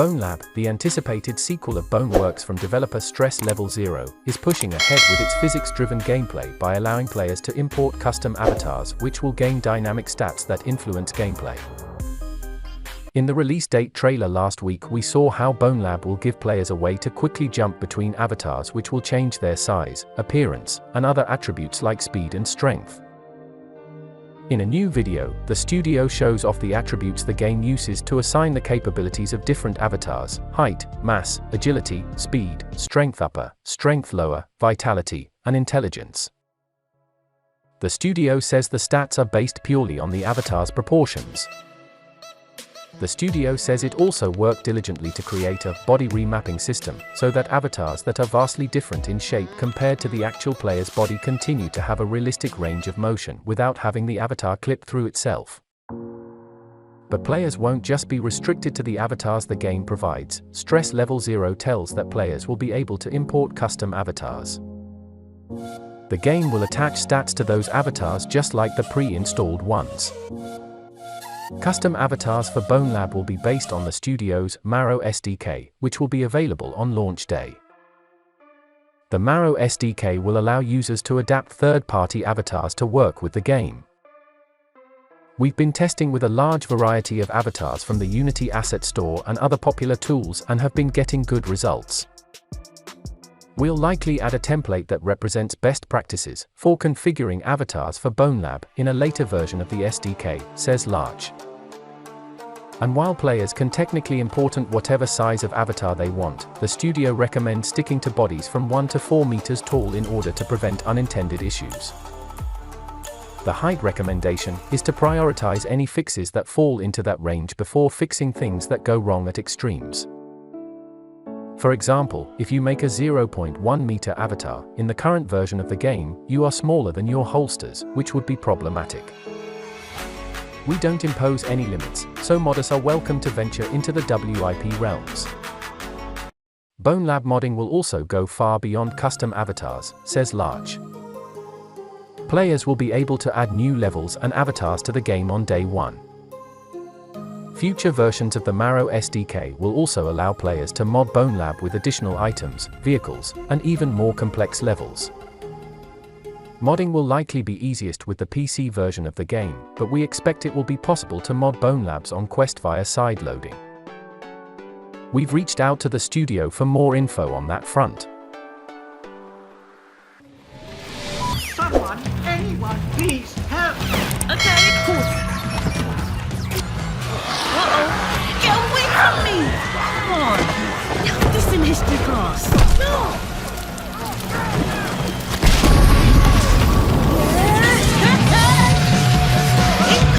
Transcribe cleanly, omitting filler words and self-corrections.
Bonelab, the anticipated sequel of Boneworks from developer Stress Level Zero, is pushing ahead with its physics-driven gameplay by allowing players to import custom avatars which will gain dynamic stats that influence gameplay. In the release date trailer last week, we saw how Bonelab will give players a way to quickly jump between avatars which will change their size, appearance, and other attributes like speed and strength. In a new video, the studio shows off the attributes the game uses to assign the capabilities of different avatars: height, mass, agility, speed, strength upper, strength lower, vitality, and intelligence. The studio says the stats are based purely on the avatar's proportions. The studio says it also worked diligently to create a body remapping system, so that avatars that are vastly different in shape compared to the actual player's body continue to have a realistic range of motion without having the avatar clip through itself. But players won't just be restricted to the avatars the game provides. Stress Level Zero tells that players will be able to import custom avatars. The game will attach stats to those avatars just like the pre-installed ones. Custom avatars for Bonelab will be based on the studio's Marrow SDK, which will be available on launch day. The Marrow SDK will allow users to adapt third-party avatars to work with the game. We've been testing with a large variety of avatars from the Unity Asset Store and other popular tools and have been getting good results. We'll likely add a template that represents best practices for configuring avatars for Bonelab in a later version of the SDK, says Larch. And while players can technically import whatever size of avatar they want, the studio recommends sticking to bodies from 1 to 4 meters tall in order to prevent unintended issues. The height recommendation is to prioritize any fixes that fall into that range before fixing things that go wrong at extremes. For example, if you make a 0.1 meter avatar, in the current version of the game, you are smaller than your holsters, which would be problematic. We don't impose any limits, so modders are welcome to venture into the WIP realms. Bonelab modding will also go far beyond custom avatars, says Larch. Players will be able to add new levels and avatars to the game on day one. Future versions of the Marrow SDK will also allow players to mod Bonelab with additional items, vehicles, and even more complex levels. Modding will likely be easiest with the PC version of the game, but we expect it will be possible to mod Bonelabs on Quest via side loading. We've reached out to the studio for more info on that front. Someone, anyone, please!